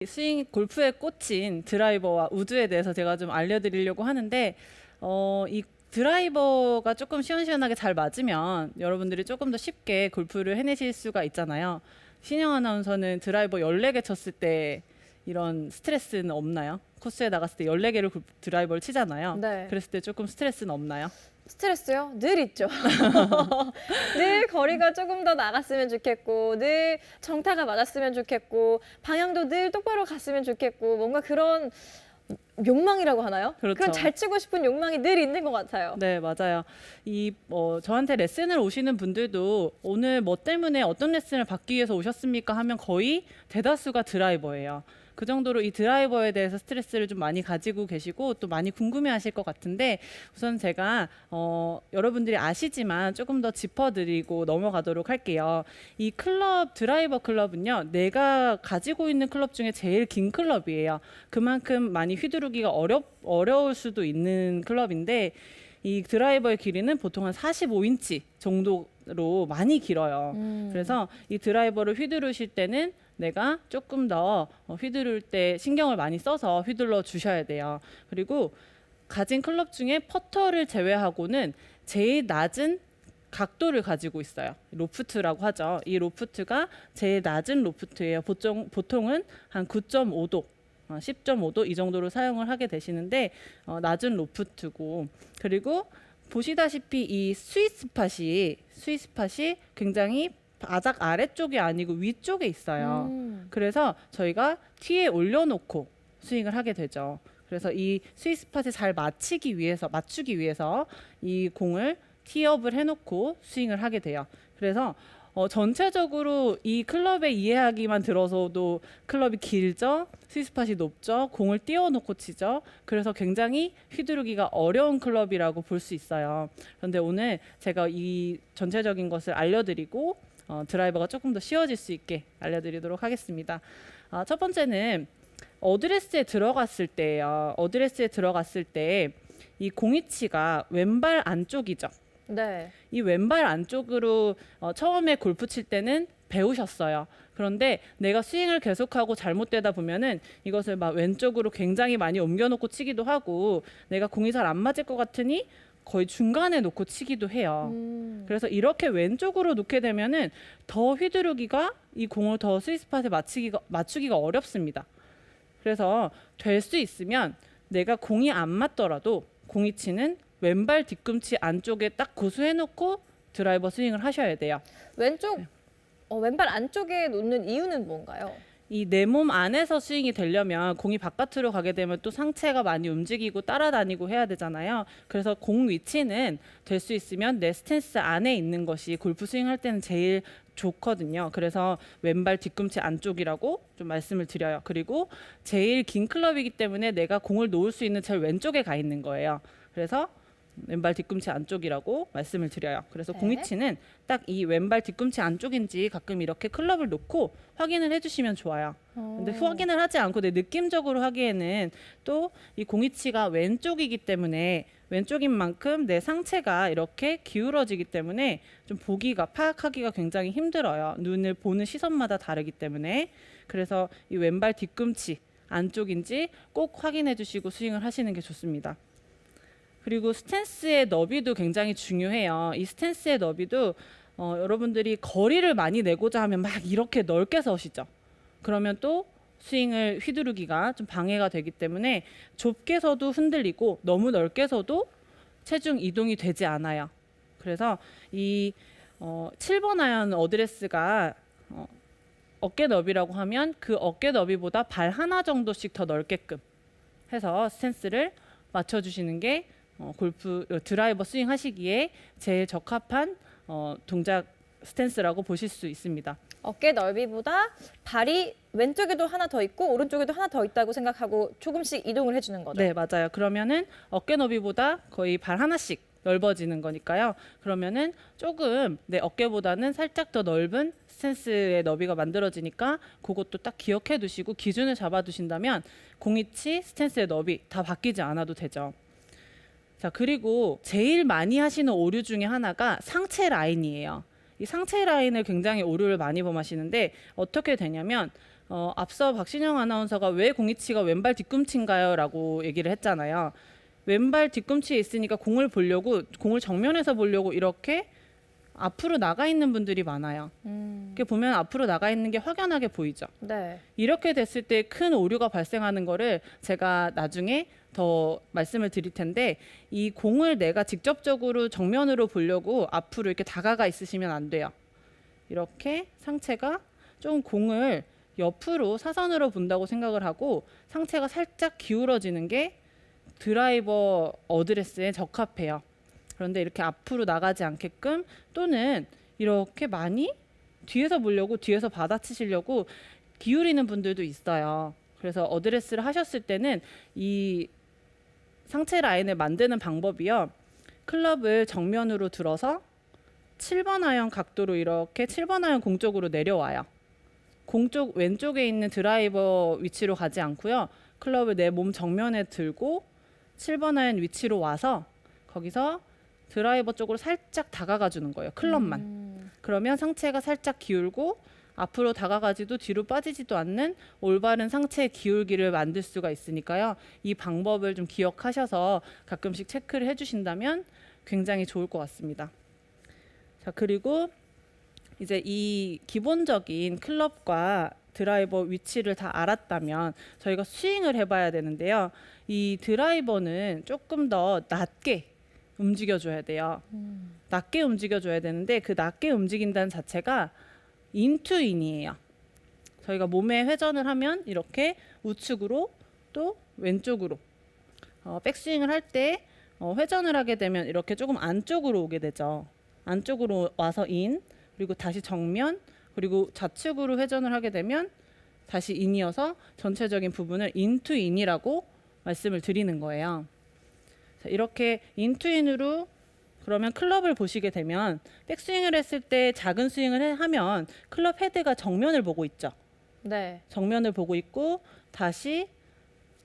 스윙 골프에 꽂힌 드라이버와 우드에 대해서 제가 좀 알려드리려고 하는데 이 드라이버가 조금 시원시원하게 잘 맞으면 여러분들이 조금 더 쉽게 골프를 해내실 수가 있잖아요. 신영 아나운서는 드라이버 14개 쳤을 때 이런 스트레스는 없나요? 코스에 나갔을 때 14개를 드라이버를 치잖아요. 네. 그랬을 때 조금 스트레스는 없나요? 스트레스요? 늘 있죠. 늘 거리가 조금 더 나갔으면 좋겠고, 늘 정타가 맞았으면 좋겠고, 방향도 늘 똑바로 갔으면 좋겠고, 뭔가 그런 욕망이라고 하나요? 그렇죠. 그런 잘 치고 싶은 욕망이 늘 있는 것 같아요. 네, 맞아요. 저한테 레슨을 오시는 분들도 오늘 뭐 때문에 어떤 레슨을 받기 위해서 오셨습니까? 하면 거의 대다수가 드라이버예요. 그 정도로 이 드라이버에 대해서 스트레스를 좀 많이 가지고 계시고 또 많이 궁금해 하실 것 같은데 우선 제가 여러분들이 아시지만 조금 더 짚어드리고 넘어가도록 할게요. 이 클럽, 드라이버 클럽은요, 내가 가지고 있는 클럽 중에 제일 긴 클럽이에요. 그만큼 많이 휘두르기가 어려울 수도 있는 클럽인데 이 드라이버의 길이는 보통 한 45인치 정도로 많이 길어요. 그래서 이 드라이버를 휘두르실 때는 내가 조금 더 휘두를 때 신경을 많이 써서 휘둘러 주셔야 돼요. 그리고 가진 클럽 중에 퍼터를 제외하고는 제일 낮은 각도를 가지고 있어요. 로프트라고 하죠. 이 로프트가 제일 낮은 로프트예요. 보통은 한 9.5도, 10.5도 이 정도로 사용을 하게 되시는데 낮은 로프트고, 그리고 보시다시피 이 스윗스팟이 굉장히 바닥 아래쪽이 아니고 위쪽에 있어요. 그래서 저희가 티에 올려놓고 스윙을 하게 되죠. 그래서 이 스윗스팟을 잘 맞추기 위해서 이 공을 티업을 해놓고 스윙을 하게 돼요. 그래서 전체적으로 이 클럽의 이해하기만 들어서도 클럽이 길죠, 스윗스팟이 높죠, 공을 띄워놓고 치죠. 그래서 굉장히 휘두르기가 어려운 클럽이라고 볼 수 있어요. 그런데 오늘 제가 이 전체적인 것을 알려드리고 드라이버가 조금 더 쉬워질 수 있게 알려드리도록 하겠습니다. 첫 번째는 어드레스에 들어갔을 때예요. 어드레스에 들어갔을 때 이 공이치가 왼발 안쪽이죠. 네. 이 왼발 안쪽으로 처음에 골프 칠 때는 배우셨어요. 그런데 내가 스윙을 계속하고 잘못되다 보면은 이것을 막 왼쪽으로 굉장히 많이 옮겨놓고 치기도 하고 내가 공이 잘 안 맞을 것 같으니 거의 중간에 놓고 치기도 해요. 그래서 이렇게 왼쪽으로 놓게 되면은 더 휘두르기가 이 공을 더 스윗스팟에 맞추기가 어렵습니다. 그래서 될 수 있으면 내가 공이 안 맞더라도 공이치는 왼발 뒤꿈치 안쪽에 딱 고수해놓고 드라이버 스윙을 하셔야 돼요. 왼발 안쪽에 놓는 이유는 뭔가요? 이 내 몸 안에서 스윙이 되려면 공이 바깥으로 가게 되면 또 상체가 많이 움직이고 따라다니고 해야 되잖아요. 그래서 공 위치는 될 수 있으면 내 스탠스 안에 있는 것이 골프 스윙할 때는 제일 좋거든요. 그래서 왼발 뒤꿈치 안쪽이라고 좀 말씀을 드려요. 그리고 제일 긴 클럽이기 때문에 내가 공을 놓을 수 있는 제일 왼쪽에 가 있는 거예요. 그래서 왼발 뒤꿈치 안쪽이라고 말씀을 드려요. 그래서 네. 공이치는 딱 이 왼발 뒤꿈치 안쪽인지 가끔 이렇게 클럽을 놓고 확인을 해주시면 좋아요. 근데 확인을 하지 않고 내 느낌적으로 하기에는 또 이 공이치가 왼쪽이기 때문에 왼쪽인 만큼 내 상체가 이렇게 기울어지기 때문에 좀 파악하기가 굉장히 힘들어요. 눈을 보는 시선마다 다르기 때문에. 그래서 이 왼발 뒤꿈치 안쪽인지 꼭 확인해 주시고 스윙을 하시는 게 좋습니다. 그리고 스탠스의 너비도 굉장히 중요해요. 이 스탠스의 너비도 여러분들이 거리를 많이 내고자 하면 막 이렇게 넓게 서시죠. 그러면 또 스윙을 휘두르기가 좀 방해가 되기 때문에 좁게 서도 흔들리고 너무 넓게 서도 체중 이동이 되지 않아요. 그래서 이 7번 아이언 어드레스가 어깨 너비라고 하면 그 어깨 너비보다 발 하나 정도씩 더 넓게끔 해서 스탠스를 맞춰주시는 게 골프 드라이버 스윙 하시기에 제일 적합한 동작 스탠스라고 보실 수 있습니다. 어깨 넓이보다 발이 왼쪽에도 하나 더 있고 오른쪽에도 하나 더 있다고 생각하고 조금씩 이동을 해주는 거죠. 네, 맞아요. 그러면은 어깨 너비보다 거의 발 하나씩 넓어지는 거니까요. 그러면은 조금 내 어깨보다는 살짝 더 넓은 스탠스의 너비가 만들어지니까 그것도 딱 기억해 두시고 기준을 잡아 두신다면 공이치, 스탠스의 너비 다 바뀌지 않아도 되죠. 자, 그리고 제일 많이 하시는 오류 중에 하나가 상체 라인이에요. 이 상체 라인을 굉장히 오류를 많이 범하시는데 어떻게 되냐면 앞서 박신영 아나운서가 왜 공이치가 왼발 뒤꿈치인가요? 라고 얘기를 했잖아요. 왼발 뒤꿈치에 있으니까 공을 보려고, 공을 정면에서 보려고 이렇게 앞으로 나가 있는 분들이 많아요. 이렇게 보면 앞으로 나가 있는 게 확연하게 보이죠. 네. 이렇게 됐을 때 큰 오류가 발생하는 거를 제가 나중에 더 말씀을 드릴 텐데, 이 공을 내가 직접적으로 정면으로 보려고 앞으로 이렇게 다가가 있으시면 안 돼요. 이렇게 상체가 좀 공을 옆으로 사선으로 본다고 생각을 하고 상체가 살짝 기울어지는 게 드라이버 어드레스에 적합해요. 그런데 이렇게 앞으로 나가지 않게끔, 또는 이렇게 많이 뒤에서 보려고, 뒤에서 받아치시려고 기울이는 분들도 있어요. 그래서 어드레스를 하셨을 때는 이 상체 라인을 만드는 방법이요. 클럽을 정면으로 들어서 7번 아이언 각도로 이렇게 7번 아이언 공 쪽으로 내려와요. 공 쪽 왼쪽에 있는 드라이버 위치로 가지 않고요. 클럽을 내 몸 정면에 들고 7번 아이언 위치로 와서 거기서 드라이버 쪽으로 살짝 다가가 주는 거예요. 클럽만. 그러면 상체가 살짝 기울고 앞으로 다가가지도 뒤로 빠지지도 않는 올바른 상체의 기울기를 만들 수가 있으니까요. 이 방법을 좀 기억하셔서 가끔씩 체크를 해주신다면 굉장히 좋을 것 같습니다. 자, 그리고 이제 이 기본적인 클럽과 드라이버 위치를 다 알았다면 저희가 스윙을 해봐야 되는데요. 이 드라이버는 조금 더 낮게 움직여줘야 돼요. 낮게 움직여줘야 되는데, 그 낮게 움직인다는 자체가 인투인이에요. 저희가 몸에 회전을 하면 이렇게 우측으로 또 왼쪽으로 백스윙을 할 때 회전을 하게 되면 이렇게 조금 안쪽으로 오게 되죠. 안쪽으로 와서 인, 그리고 다시 정면, 그리고 좌측으로 회전을 하게 되면 다시 인이어서 전체적인 부분을 인투인이라고 말씀을 드리는 거예요. 자, 이렇게 인투인으로, 그러면 클럽을 보시게 되면 백스윙을 했을 때 작은 스윙을 하면 클럽 헤드가 정면을 보고 있죠. 네. 정면을 보고 있고 다시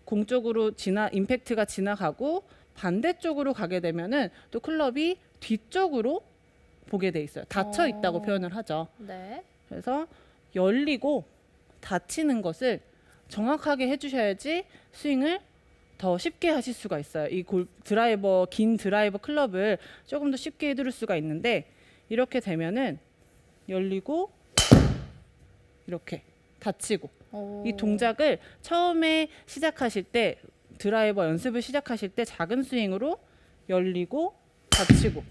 공 쪽으로 임팩트가 지나가고 반대쪽으로 가게 되면은 또 클럽이 뒤쪽으로 보게 돼 있어요. 닫혀 있다고 표현을 하죠. 네. 그래서 열리고 닫히는 것을 정확하게 해주셔야지 스윙을 더 쉽게 하실 수가 있어요. 이 드라이버, 긴 드라이버 클럽을 조금 더 쉽게 해드릴 수가 있는데, 이렇게 되면은 열리고 이렇게 닫히고, 이 동작을 처음에 시작하실 때, 드라이버 연습을 시작하실 때 작은 스윙으로 열리고 닫히고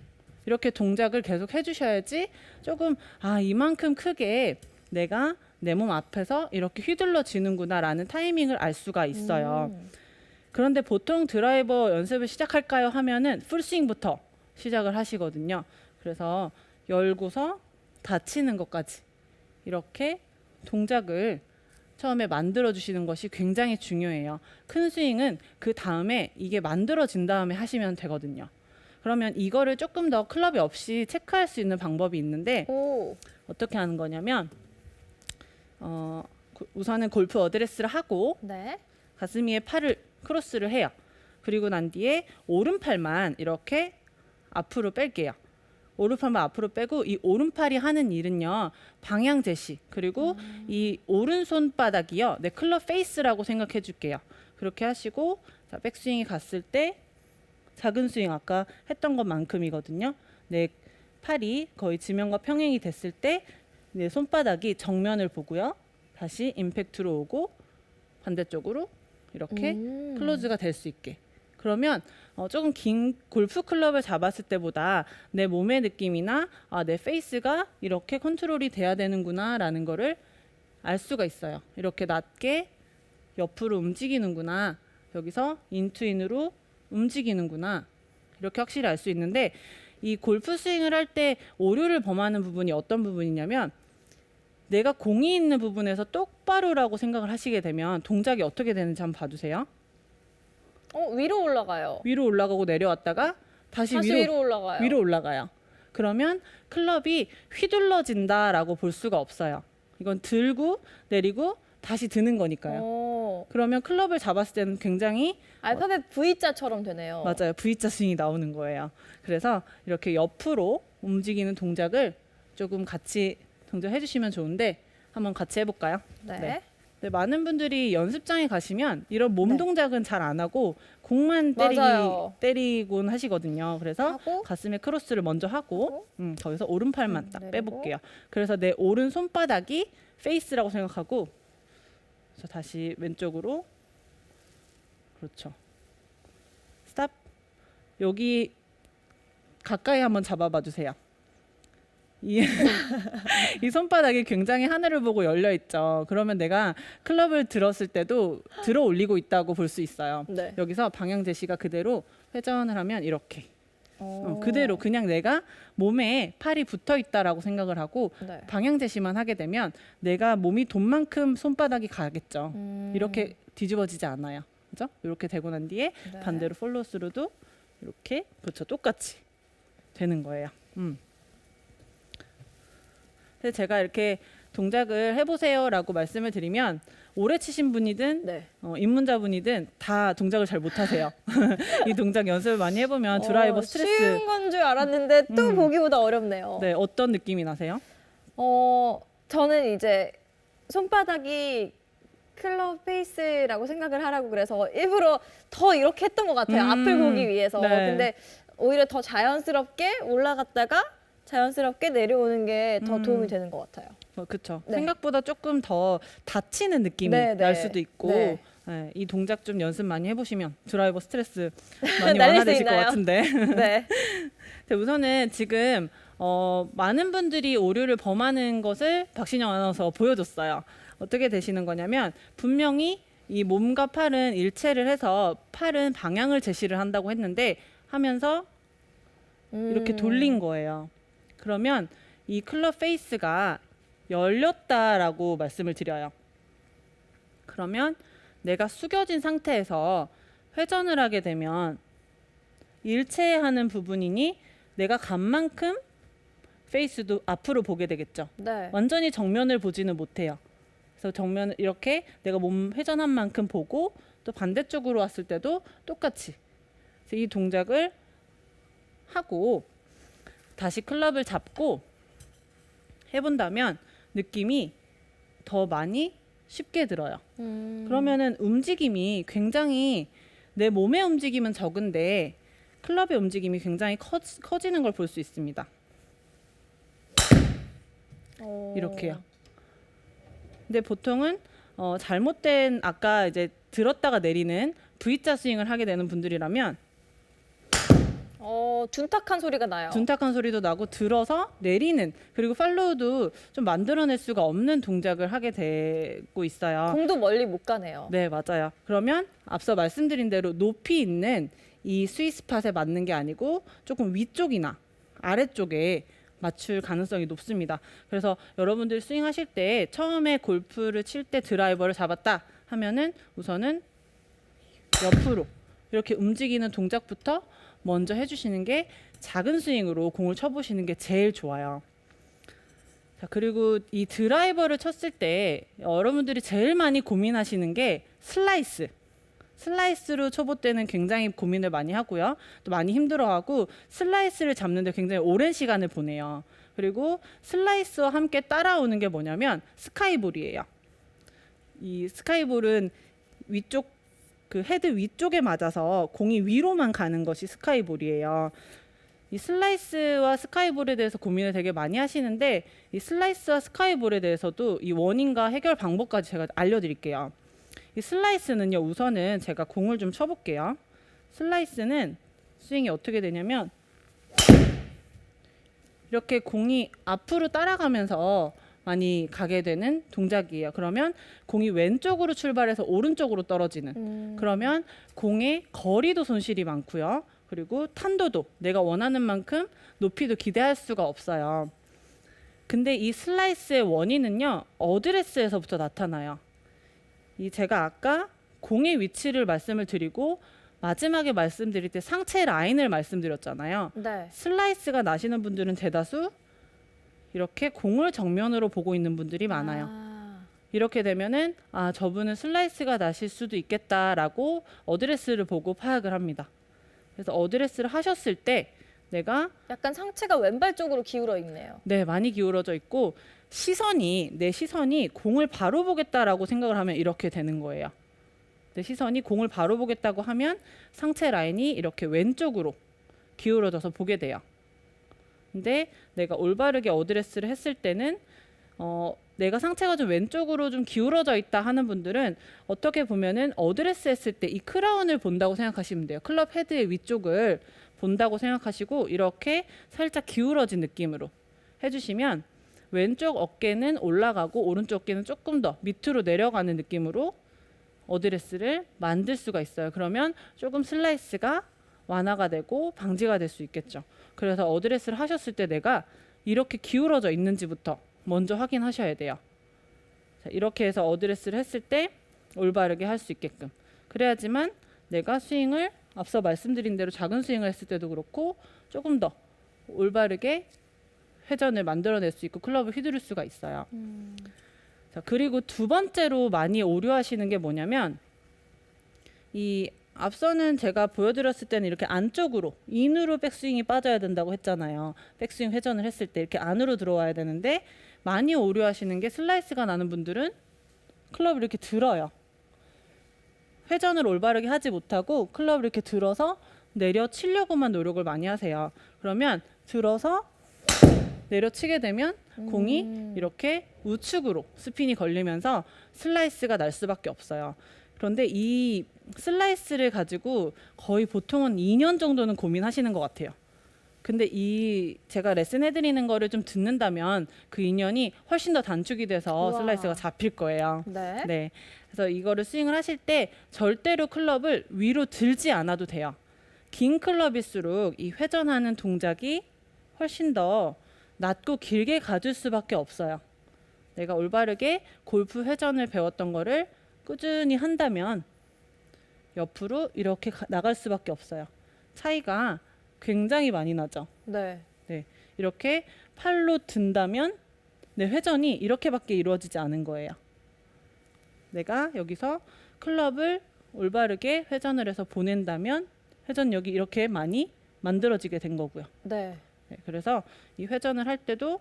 이렇게 동작을 계속 해주셔야지 조금 이만큼 크게 내가 내 몸 앞에서 이렇게 휘둘러지는구나 라는 타이밍을 알 수가 있어요. 그런데 보통 드라이버 연습을 시작할까요 하면은 풀스윙부터 시작을 하시거든요. 그래서 열고서 닫히는 것까지 이렇게 동작을 처음에 만들어 주시는 것이 굉장히 중요해요. 큰 스윙은 그 다음에 이게 만들어진 다음에 하시면 되거든요. 그러면 이거를 조금 더 클럽이 없이 체크할 수 있는 방법이 있는데, 어떻게 하는 거냐면 우선은 골프 어드레스를 하고 네. 가슴 위에 팔을 크로스를 해요. 그리고 난 뒤에 오른팔만 이렇게 앞으로 뺄게요. 오른팔만 앞으로 빼고, 이 오른팔이 하는 일은요, 방향 제시, 그리고 이 오른손바닥이요, 내 클럽 페이스라고 생각해 줄게요. 그렇게 하시고, 자, 백스윙이 갔을 때 작은 스윙 아까 했던 것만큼이거든요. 내 팔이 거의 지면과 평행이 됐을 때 내 손바닥이 정면을 보고요, 다시 임팩트로 오고 반대쪽으로 이렇게 클로즈가 될 수 있게. 그러면 조금 긴 골프 클럽을 잡았을 때보다 내 몸의 느낌이나 내 페이스가 이렇게 컨트롤이 돼야 되는구나 라는 거를 알 수가 있어요. 이렇게 낮게 옆으로 움직이는구나, 여기서 인투인으로 움직이는구나, 이렇게 확실히 알 수 있는데, 이 골프 스윙을 할 때 오류를 범하는 부분이 어떤 부분이냐면, 내가 공이 있는 부분에서 똑바로라고 생각을 하시게 되면 동작이 어떻게 되는지 한번 봐주세요. 위로 올라가요. 위로 올라가고 내려왔다가 다시 위로 올라가요. 위로 올라가요. 그러면 클럽이 휘둘러진다라고 볼 수가 없어요. 이건 들고 내리고 다시 드는 거니까요. 그러면 클럽을 잡았을 때는 굉장히 알파벳 V자처럼 되네요. 맞아요. V자 스윙이 나오는 거예요. 그래서 이렇게 옆으로 움직이는 동작을 조금 같이 동작해 주시면 좋은데, 한번 같이 해볼까요? 네. 네, 많은 분들이 연습장에 가시면 이런 몸 네. 동작은 잘 안 하고 공만 맞아요. 때리곤 하시거든요. 그래서 하고 가슴에 크로스를 먼저 하고 거기서 오른팔만 딱 내리고. 빼볼게요. 그래서 내 오른 손바닥이 페이스라고 생각하고 그래서 다시 왼쪽으로 그렇죠. 스탑. 여기 가까이 한번 잡아봐 주세요. 이, 이 손바닥이 굉장히 하늘을 보고 열려 있죠. 그러면 내가 클럽을 들었을 때도 들어 올리고 있다고 볼 수 있어요. 네. 여기서 방향 제시가 그대로 회전을 하면 이렇게 어. 그대로 그냥 내가 몸에 팔이 붙어 있다라고 생각을 하고 네. 방향 제시만 하게 되면 내가 몸이 돈 만큼 손바닥이 가겠죠. 이렇게 뒤집어지지 않아요. 그죠? 이렇게 되고 난 뒤에 네. 반대로 follow-through도 이렇게 그렇죠. 똑같이 되는 거예요. 그래서 제가 이렇게 동작을 해보세요라고 말씀을 드리면 오래 치신 분이든 네. 입문자분이든 다 동작을 잘 못하세요. 이 동작 연습을 많이 해보면 드라이버 스트레스 쉬운 건 줄 알았는데 또 보기보다 어렵네요. 네, 어떤 느낌이 나세요? 저는 이제 손바닥이 클럽 페이스라고 생각을 하라고 그래서 일부러 더 이렇게 했던 것 같아요. 앞을 보기 위해서. 네. 근데 오히려 더 자연스럽게 올라갔다가 자연스럽게 내려오는 게 더 도움이 되는 것 같아요. 그렇죠. 네. 생각보다 조금 더 다치는 느낌이 네, 날 네. 수도 있고 네. 네, 이 동작 좀 연습 많이 해보시면 드라이버 스트레스 많이 날릴 수 완화되실 것 있나요? 같은데. 네. 자, 우선은 지금 많은 분들이 오류를 범하는 것을 박신영 아나운서가 보여줬어요. 어떻게 되시는 거냐면 분명히 이 몸과 팔은 일체를 해서 팔은 방향을 제시를 한다고 했는데 하면서 이렇게 돌린 거예요. 그러면 이 클럽 페이스가 열렸다라고 말씀을 드려요. 그러면 내가 숙여진 상태에서 회전을 하게 되면 일체하는 부분이니 내가 간 만큼 페이스도 앞으로 보게 되겠죠. 네. 완전히 정면을 보지는 못해요. 그래서 정면을 이렇게 내가 몸 회전한 만큼 보고 또 반대쪽으로 왔을 때도 똑같이 그래서 이 동작을 하고 다시 클럽을 잡고 해본다면 느낌이 더 많이 쉽게 들어요. 그러면은 움직임이 굉장히 내 몸의 움직임은 적은데 클럽의 움직임이 굉장히 커지는 걸 볼 수 있습니다. 이렇게요. 근데 보통은 잘못된 아까 이제 들었다가 내리는 V자 스윙을 하게 되는 분들이라면 둔탁한 소리가 나요. 둔탁한 소리도 나고 들어서 내리는 그리고 팔로우도 좀 만들어낼 수가 없는 동작을 하게 되고 있어요. 공도 멀리 못 가네요. 네, 맞아요. 그러면 앞서 말씀드린 대로 높이 있는 이 스윗스팟에 맞는 게 아니고 조금 위쪽이나 아래쪽에 맞출 가능성이 높습니다. 그래서 여러분들 스윙하실 때 처음에 골프를 칠 때 드라이버를 잡았다 하면은 우선은 옆으로 이렇게 움직이는 동작부터 먼저 해주시는 게 작은 스윙으로 공을 쳐보시는 게 제일 좋아요. 자, 그리고 이 드라이버를 쳤을 때 여러분들이 제일 많이 고민하시는 게 슬라이스. 슬라이스로 초보 때는 굉장히 고민을 많이 하고요. 또 많이 힘들어하고 슬라이스를 잡는데 굉장히 오랜 시간을 보내요. 그리고 슬라이스와 함께 따라오는 게 뭐냐면 스카이볼이에요. 이 스카이볼은 위쪽 그 헤드 위쪽에 맞아서 공이 위로만 가는 것이 스카이볼이에요. 이 슬라이스와 스카이볼에 대해서 고민을 되게 많이 하시는데 이 슬라이스와 스카이볼에 대해서도 이 원인과 해결 방법까지 제가 알려드릴게요. 이 슬라이스는요, 우선은 제가 공을 좀 쳐볼게요. 슬라이스는 스윙이 어떻게 되냐면 이렇게 공이 앞으로 따라가면서 많이 가게 되는 동작이에요. 그러면 공이 왼쪽으로 출발해서 오른쪽으로 떨어지는 그러면 공의 거리도 손실이 많고요. 그리고 탄도도 내가 원하는 만큼 높이도 기대할 수가 없어요. 근데 이 슬라이스의 원인은요, 어드레스에서부터 나타나요. 이 제가 아까 공의 위치를 말씀을 드리고 마지막에 말씀드릴 때 상체 라인을 말씀드렸잖아요. 네. 슬라이스가 나시는 분들은 대다수 이렇게 공을 정면으로 보고 있는 분들이 많아요. 이렇게 되면은 저분은 슬라이스가 나실 수도 있겠다라고 어드레스를 보고 파악을 합니다. 그래서 어드레스를 하셨을 때 내가 약간 상체가 왼발 쪽으로 기울어 있네요. 네, 많이 기울어져 있고 내 시선이 공을 바로 보겠다라고 생각을 하면 이렇게 되는 거예요. 내 시선이 공을 바로 보겠다고 하면 상체 라인이 이렇게 왼쪽으로 기울어져서 보게 돼요. 근데 내가 올바르게 어드레스를 했을 때는 내가 상체가 좀 왼쪽으로 좀 기울어져 있다 하는 분들은 어떻게 보면은 어드레스 했을 때 이 크라운을 본다고 생각하시면 돼요. 클럽 헤드의 위쪽을 본다고 생각하시고 이렇게 살짝 기울어진 느낌으로 해주시면 왼쪽 어깨는 올라가고 오른쪽 어깨는 조금 더 밑으로 내려가는 느낌으로 어드레스를 만들 수가 있어요. 그러면 조금 슬라이스가 완화가 되고 방지가 될 수 있겠죠. 그래서 어드레스를 하셨을 때 내가 이렇게 기울어져 있는지부터 먼저 확인하셔야 돼요. 자, 이렇게 해서 어드레스를 했을 때 올바르게 할 수 있게끔. 그래야지만 내가 스윙을 앞서 말씀드린 대로 작은 스윙을 했을 때도 그렇고 조금 더 올바르게 회전을 만들어낼 수 있고 클럽을 휘두를 수가 있어요. 자, 그리고 두 번째로 많이 오류하시는 게 뭐냐면 이 앞서는 제가 보여드렸을 때는 이렇게 안쪽으로 인으로 백스윙이 빠져야 된다고 했잖아요. 백스윙 회전을 했을 때 이렇게 안으로 들어와야 되는데 많이 오류하시는 게 슬라이스가 나는 분들은 클럽을 이렇게 들어요. 회전을 올바르게 하지 못하고 클럽을 이렇게 들어서 내려치려고만 노력을 많이 하세요. 그러면 들어서 내려치게 되면 공이 이렇게 우측으로 스핀이 걸리면서 슬라이스가 날 수밖에 없어요. 그런데 이 슬라이스를 가지고 거의 보통은 2년 정도는 고민하시는 것 같아요. 근데 이 제가 레슨 해드리는 거를 좀 듣는다면 그 2년이 훨씬 더 단축이 돼서 우와. 슬라이스가 잡힐 거예요. 네. 네. 그래서 이거를 스윙을 하실 때 절대로 클럽을 위로 들지 않아도 돼요. 긴 클럽일수록 이 회전하는 동작이 훨씬 더 낮고 길게 가줄 수밖에 없어요. 내가 올바르게 골프 회전을 배웠던 거를 꾸준히 한다면 옆으로 이렇게 나갈 수밖에 없어요. 차이가 굉장히 많이 나죠. 네. 네, 이렇게 팔로 든다면 내 회전이 이렇게밖에 이루어지지 않은 거예요. 내가 여기서 클럽을 올바르게 회전을 해서 보낸다면 회전력이 이렇게 많이 만들어지게 된 거고요. 네. 네, 그래서 이 회전을 할 때도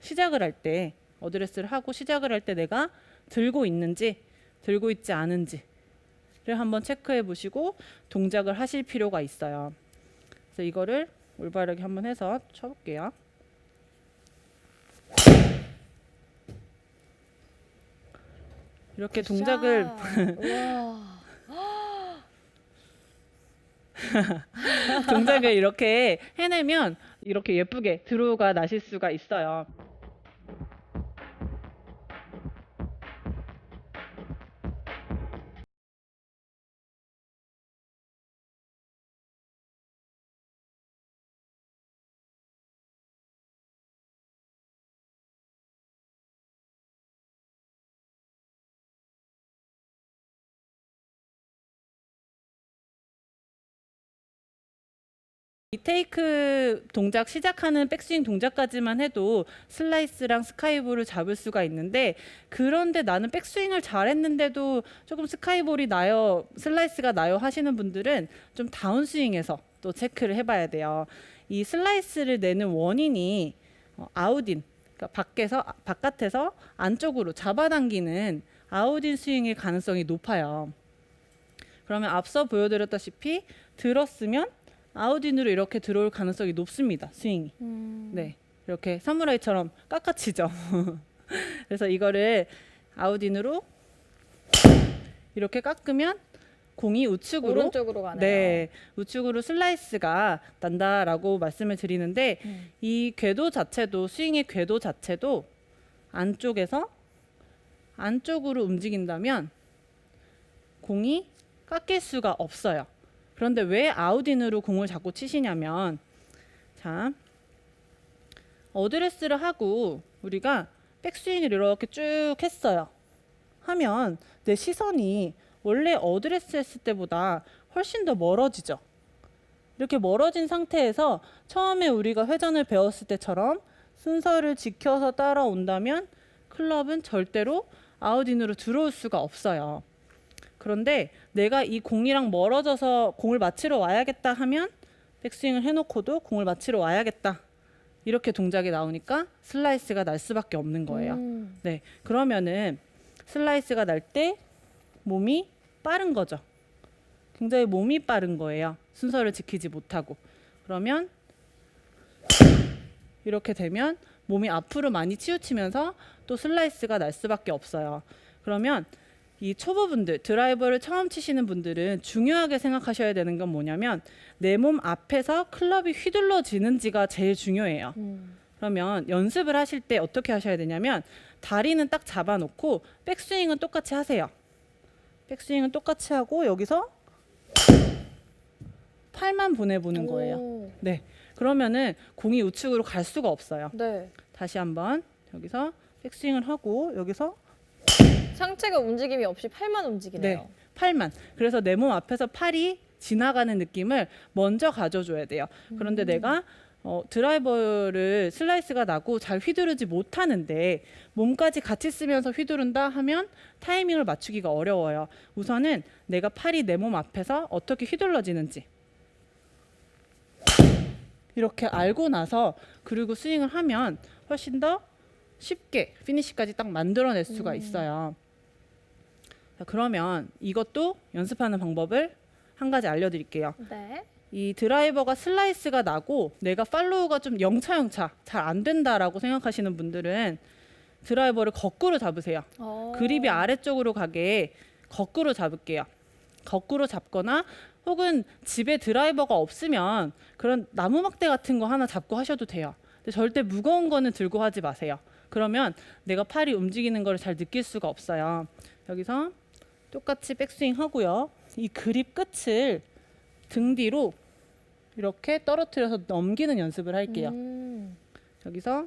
시작을 할 때 어드레스를 하고 시작을 할 때 내가 들고 있는지 들고 있지 않은지를 한번 체크해 보시고 동작을 하실 필요가 있어요. 그래서 이거를 올바르게 한번 해서 쳐볼게요. 이렇게 동작을 우와. 동작을 이렇게 해내면 이렇게 예쁘게 드로우가 나실 수가 있어요. 이 테이크 동작 시작하는 백스윙 동작까지만 해도 슬라이스랑 스카이볼을 잡을 수가 있는데 그런데 나는 백스윙을 잘했는데도 조금 스카이볼이 나요, 슬라이스가 나요 하시는 분들은 좀 다운스윙에서 또 체크를 해봐야 돼요. 이 슬라이스를 내는 원인이 아웃인, 그러니까 바깥에서 안쪽으로 잡아당기는 아웃인 스윙일 가능성이 높아요. 그러면 앞서 보여드렸다시피 들었으면 아웃인으로 이렇게 들어올 가능성이 높습니다. 스윙이. 네, 이렇게 사무라이처럼 깎아치죠. 그래서 이거를 아웃인으로 이렇게 깎으면 공이 우측으로 오른쪽으로 가네요. 네, 우측으로 슬라이스가 난다라고 말씀을 드리는데 이 궤도 자체도 스윙의 궤도 자체도 안쪽에서 안쪽으로 움직인다면 공이 깎일 수가 없어요. 그런데 왜 아웃인으로 공을 자꾸 치시냐면, 자, 어드레스를 하고 우리가 백스윙을 이렇게 쭉 했어요. 하면 내 시선이 원래 어드레스 했을 때보다 훨씬 더 멀어지죠. 이렇게 멀어진 상태에서 처음에 우리가 회전을 배웠을 때처럼 순서를 지켜서 따라온다면 클럽은 절대로 아웃인으로 들어올 수가 없어요. 그런데 내가 이 공이랑 멀어져서 공을 맞히러 와야겠다 하면 백스윙을 해놓고도 공을 맞히러 와야겠다 이렇게 동작이 나오니까 슬라이스가 날 수밖에 없는 거예요. 네, 그러면은 슬라이스가 날 때 몸이 빠른 거죠. 굉장히 몸이 빠른 거예요. 순서를 지키지 못하고. 그러면 이렇게 되면 몸이 앞으로 많이 치우치면서 또 슬라이스가 날 수밖에 없어요. 그러면 이 초보분들, 드라이버를 처음 치시는 분들은 중요하게 생각하셔야 되는 건 뭐냐면 내 몸 앞에서 클럽이 휘둘러지는지가 제일 중요해요. 그러면 연습을 하실 때 어떻게 하셔야 되냐면 다리는 딱 잡아놓고 백스윙은 똑같이 하세요. 백스윙은 똑같이 하고 여기서 팔만 보내보는 거예요. 오. 네. 그러면은 공이 우측으로 갈 수가 없어요. 네. 다시 한번 여기서 백스윙을 하고 여기서 상체가 움직임이 없이 팔만 움직이네요. 네, 팔만. 그래서 내 몸 앞에서 팔이 지나가는 느낌을 먼저 가져줘야 돼요. 그런데 내가 드라이버를 슬라이스가 나고 잘 휘두르지 못하는데 몸까지 같이 쓰면서 휘두른다 하면 타이밍을 맞추기가 어려워요. 우선은 내가 팔이 내 몸 앞에서 어떻게 휘둘러지는지 이렇게 알고 나서 그리고 스윙을 하면 훨씬 더 쉽게 피니시까지 딱 만들어낼 수가 있어요. 자, 그러면 이것도 연습하는 방법을 한 가지 알려드릴게요. 네. 이 드라이버가 슬라이스가 나고 내가 팔로우가 좀 영차영차 잘 안 된다라고 생각하시는 분들은 드라이버를 거꾸로 잡으세요. 그립이 아래쪽으로 가게 거꾸로 잡을게요. 거꾸로 잡거나 혹은 집에 드라이버가 없으면 그런 나무 막대 같은 거 하나 잡고 하셔도 돼요. 근데 절대 무거운 거는 들고 하지 마세요. 그러면 내가 팔이 움직이는 걸 잘 느낄 수가 없어요. 여기서 똑같이 백스윙 하고요. 이 그립 끝을 등 뒤로 이렇게 떨어뜨려서 넘기는 연습을 할게요. 여기서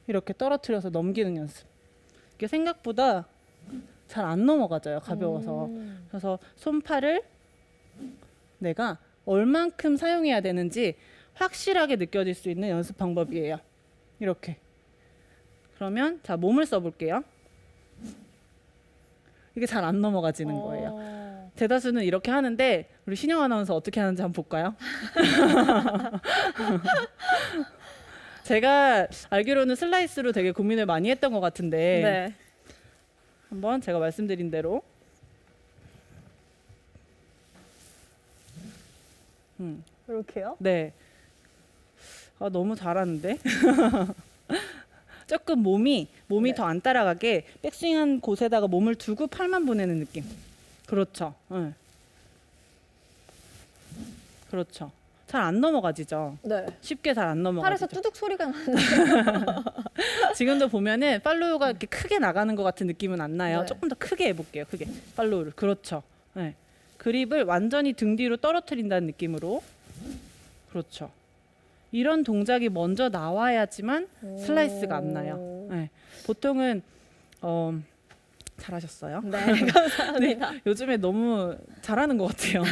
이렇게 떨어뜨려서 넘기는 연습. 이게 생각보다 잘 안 넘어가져요. 가벼워서. 그래서 손팔을 내가 얼만큼 사용해야 되는지 확실하게 느껴질 수 있는 연습 방법이에요. 이렇게. 그러면 자, 몸을 써볼게요. 이게 잘 안 넘어가지는 거예요. 대다수는 이렇게 하는데 우리 신영 아나운서 어떻게 하는지 한번 볼까요? 제가 알기로는 슬라이스로 되게 고민을 많이 했던 것 같은데 네. 한번 제가 말씀드린 대로 이렇게요? 네. 아, 너무 잘하는데? 조금 몸이 네. 더 안 따라가게 백스윙한 곳에다가 몸을 두고 팔만 보내는 느낌. 그렇죠. 네. 그렇죠. 잘 안 넘어가지죠. 네. 쉽게 잘 안 팔에서 넘어가지죠. 뚜둑 소리가 나는. 지금도 보면은 팔로우가 이렇게 크게 나가는 것 같은 느낌은 안 나요. 네. 조금 더 크게 해볼게요. 크게 팔로우를. 그렇죠. 네. 그립을 완전히 등 뒤로 떨어뜨린다는 느낌으로. 그렇죠. 이런 동작이 먼저 나와야지만 슬라이스가 안 나요. 네. 보통은 잘하셨어요. 네, 감사합니다. 요즘에 너무 잘하는 것 같아요.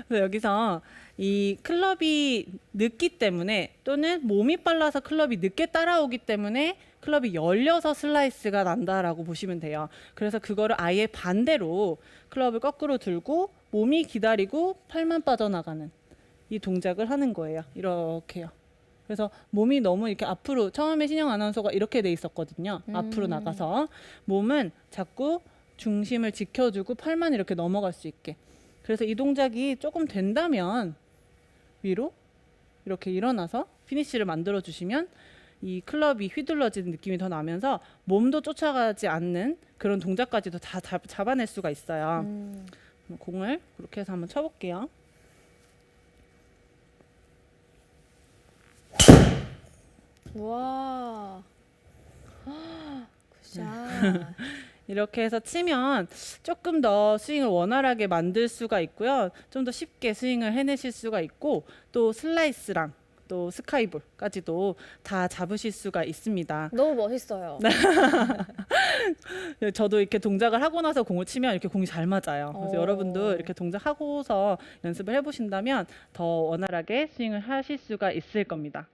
그래서 여기서 이 클럽이 늦기 때문에 또는 몸이 빨라서 클럽이 늦게 따라오기 때문에 클럽이 열려서 슬라이스가 난다라고 보시면 돼요. 그래서 그거를 아예 반대로 클럽을 거꾸로 들고 몸이 기다리고 팔만 빠져나가는 이 동작을 하는 거예요. 이렇게요. 그래서 몸이 너무 이렇게 앞으로 처음에 신영 아나운서가 이렇게 돼 있었거든요. 앞으로 나가서 몸은 자꾸 중심을 지켜주고 팔만 이렇게 넘어갈 수 있게. 그래서 이 동작이 조금 된다면 위로 이렇게 일어나서 피니쉬를 만들어 주시면 이 클럽이 휘둘러지는 느낌이 더 나면서 몸도 쫓아가지 않는 그런 동작까지도 다 잡아낼 수가 있어요. 공을 그렇게 해서 한번 쳐볼게요. 와. 굿샷. 이렇게 해서 치면 조금 더 스윙을 원활하게 만들 수가 있고요. 좀 더 쉽게 스윙을 해내실 수가 있고 또 슬라이스랑 또 스카이볼까지도 다 잡으실 수가 있습니다. 너무 멋있어요. 저도 이렇게 동작을 하고 나서 공을 치면 이렇게 공이 잘 맞아요. 그래서 여러분도 이렇게 동작하고서 연습을 해보신다면 더 원활하게 스윙을 하실 수가 있을 겁니다.